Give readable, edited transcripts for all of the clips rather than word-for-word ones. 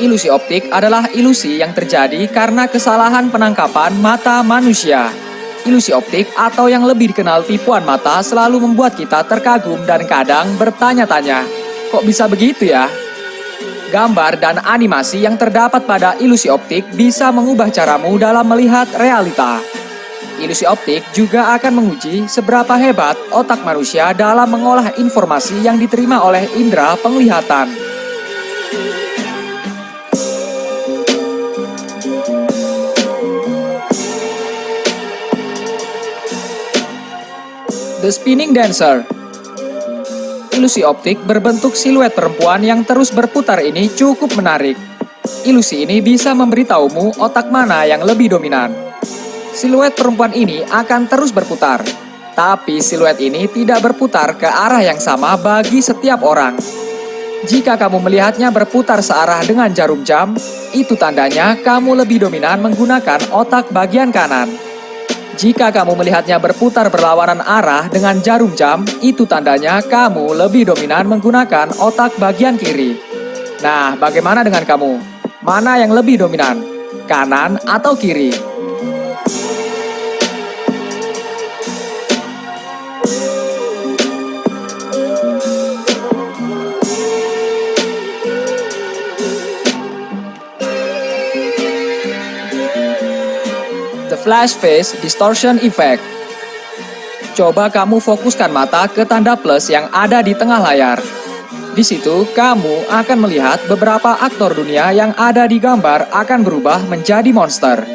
Ilusi optik adalah ilusi yang terjadi karena kesalahan penangkapan mata manusia. Ilusi optik atau yang lebih dikenal tipuan mata selalu membuat kita terkagum dan kadang bertanya-tanya, kok bisa begitu ya? Gambar dan animasi yang terdapat pada ilusi optik bisa mengubah caramu dalam melihat realita. Ilusi optik juga akan menguji seberapa hebat otak manusia dalam mengolah informasi yang diterima oleh indera penglihatan. The Spinning Dancer. Ilusi optik berbentuk siluet perempuan yang terus berputar ini cukup menarik. Ilusi ini bisa memberitahumu otak mana yang lebih dominan. Siluet perempuan ini akan terus berputar, tapi siluet ini tidak berputar ke arah yang sama bagi setiap orang. Jika kamu melihatnya berputar searah dengan jarum jam, itu tandanya kamu lebih dominan menggunakan otak bagian kanan. Jika kamu melihatnya berputar berlawanan arah dengan jarum jam, itu tandanya kamu lebih dominan menggunakan otak bagian kiri. Nah, bagaimana dengan kamu? Mana yang lebih dominan? Kanan atau kiri? The Flash Face Distortion Effect. Coba kamu fokuskan mata ke tanda plus yang ada di tengah layar. Di situ, kamu akan melihat beberapa aktor dunia yang ada di gambar akan berubah menjadi monster.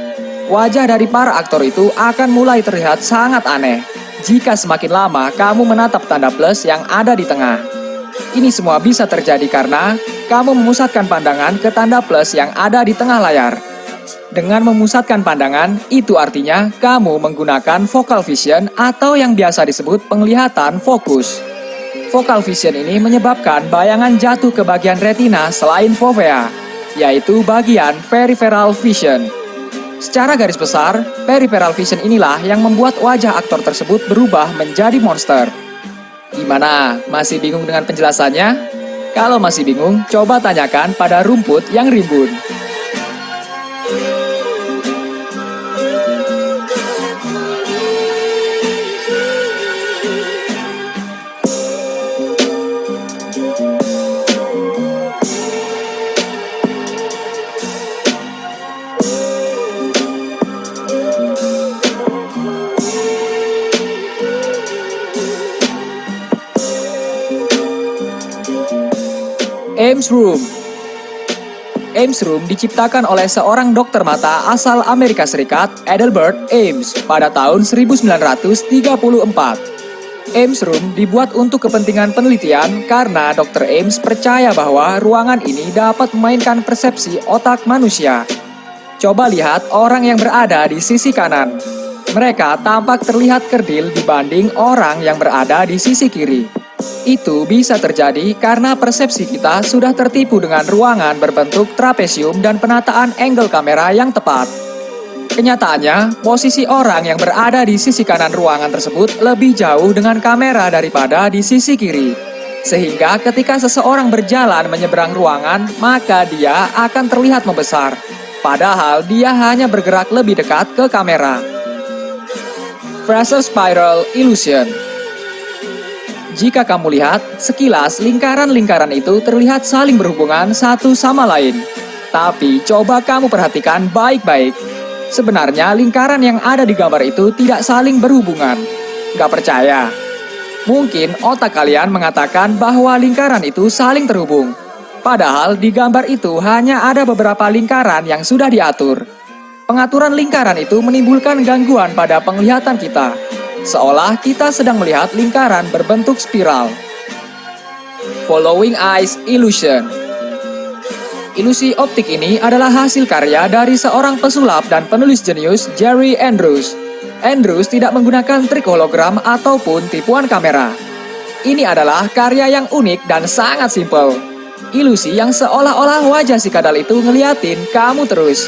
Wajah dari para aktor itu akan mulai terlihat sangat aneh jika semakin lama kamu menatap tanda plus yang ada di tengah. Ini semua bisa terjadi karena kamu memusatkan pandangan ke tanda plus yang ada di tengah layar. Dengan memusatkan pandangan, itu artinya kamu menggunakan focal vision atau yang biasa disebut penglihatan fokus. Focal vision ini menyebabkan bayangan jatuh ke bagian retina selain fovea, yaitu bagian peripheral vision. Secara garis besar, peripheral vision inilah yang membuat wajah aktor tersebut berubah menjadi monster. Gimana? Masih bingung dengan penjelasannya? Kalau masih bingung, coba tanyakan pada rumput yang rimbun. Ames Room. Ames Room diciptakan oleh seorang dokter mata asal Amerika Serikat, Adelbert Ames, pada tahun 1934. Ames Room dibuat untuk kepentingan penelitian karena Dr. Ames percaya bahwa ruangan ini dapat memainkan persepsi otak manusia. Coba lihat orang yang berada di sisi kanan. Mereka tampak terlihat kerdil dibanding orang yang berada di sisi kiri. Itu bisa terjadi karena persepsi kita sudah tertipu dengan ruangan berbentuk trapesium dan penataan angle kamera yang tepat. Kenyataannya, posisi orang yang berada di sisi kanan ruangan tersebut lebih jauh dengan kamera daripada di sisi kiri. Sehingga ketika seseorang berjalan menyeberang ruangan, maka dia akan terlihat membesar. Padahal dia hanya bergerak lebih dekat ke kamera. Fraser Spiral Illusion. Jika kamu lihat, sekilas lingkaran-lingkaran itu terlihat saling berhubungan satu sama lain. Tapi coba kamu perhatikan baik-baik. Sebenarnya lingkaran yang ada di gambar itu tidak saling berhubungan. Gak percaya? Mungkin otak kalian mengatakan bahwa lingkaran itu saling terhubung. Padahal di gambar itu hanya ada beberapa lingkaran yang sudah diatur. Pengaturan lingkaran itu menimbulkan gangguan pada penglihatan kita. Seolah kita sedang melihat lingkaran berbentuk spiral. Following Eyes Illusion. Ilusi optik ini adalah hasil karya dari seorang pesulap dan penulis jenius, Jerry Andrews. Andrews tidak menggunakan trik hologram ataupun tipuan kamera. Ini adalah karya yang unik dan sangat simpel. Ilusi yang seolah-olah wajah si kadal itu ngeliatin kamu terus.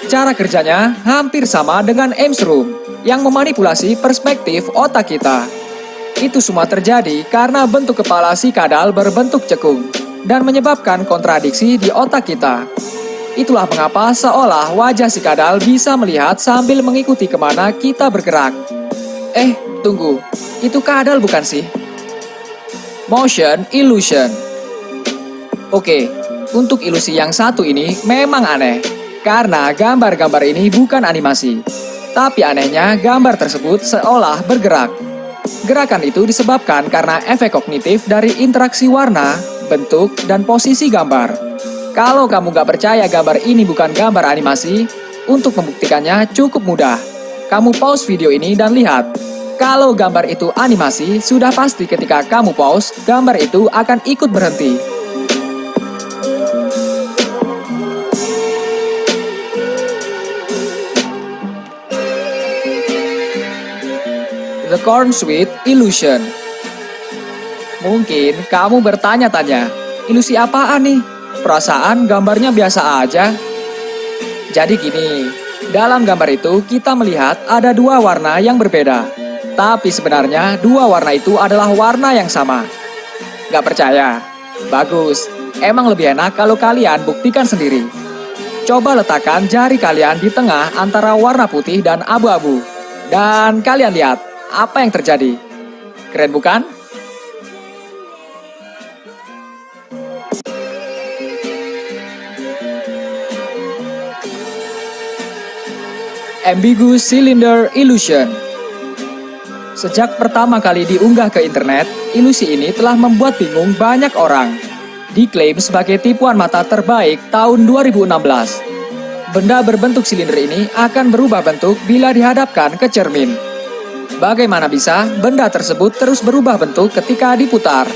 Cara kerjanya hampir sama dengan Ames Room yang memanipulasi perspektif otak kita. Itu semua terjadi karena bentuk kepala si kadal berbentuk cekung dan menyebabkan kontradiksi di otak kita. Itulah mengapa seolah wajah si kadal bisa melihat sambil mengikuti kemana kita bergerak. Tunggu, itu kadal bukan sih? Motion illusion. Oke, untuk ilusi yang satu ini memang aneh, karena gambar-gambar ini bukan animasi. Tapi anehnya gambar tersebut seolah bergerak. Gerakan itu disebabkan karena efek kognitif dari interaksi warna, bentuk, dan posisi gambar. Kalau kamu gak percaya gambar ini bukan gambar animasi, untuk membuktikannya cukup mudah. Kamu pause video ini dan lihat. Kalau gambar itu animasi, sudah pasti ketika kamu pause, gambar itu akan ikut berhenti. The Corn Sweet Illusion. Mungkin kamu bertanya-tanya, ilusi apaan nih? Perasaan gambarnya biasa aja. Jadi gini, dalam gambar itu kita melihat ada dua warna yang berbeda. Tapi sebenarnya dua warna itu adalah warna yang sama. Gak percaya? Bagus, emang lebih enak kalau kalian buktikan sendiri. Coba letakkan jari kalian di tengah antara warna putih dan abu-abu. Dan kalian lihat, apa yang terjadi? Keren bukan? Ambiguous Cylinder Illusion. Sejak pertama kali diunggah ke internet, ilusi ini telah membuat bingung banyak orang. Diklaim sebagai tipuan mata terbaik tahun 2016. Benda berbentuk silinder ini akan berubah bentuk bila dihadapkan ke cermin. Bagaimana bisa benda tersebut terus berubah bentuk ketika diputar?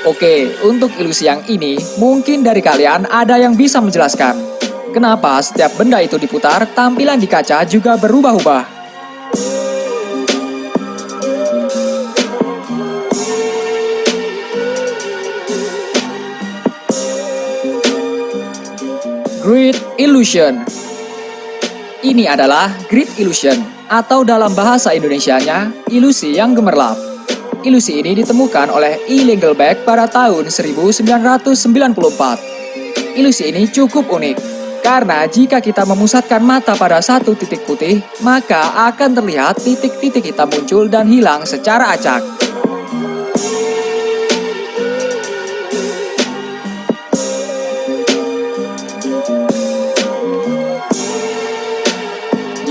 Oke, untuk ilusi yang ini, mungkin dari kalian ada yang bisa menjelaskan. Kenapa setiap benda itu diputar, tampilan di kaca juga berubah-ubah? Grid Illusion. Ini adalah grid illusion, atau dalam bahasa Indonesianya, ilusi yang gemerlap. Ilusi ini ditemukan oleh E. Lengelbeck pada tahun 1994. Ilusi ini cukup unik, karena jika kita memusatkan mata pada satu titik putih, maka akan terlihat titik-titik hitam muncul dan hilang secara acak.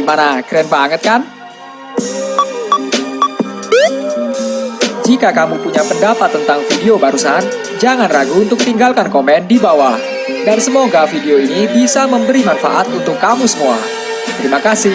Gimana, keren banget kan? Jika kamu punya pendapat tentang video barusan, jangan ragu untuk tinggalkan komen di bawah. Dan semoga video ini bisa memberi manfaat untuk kamu semua. Terima kasih.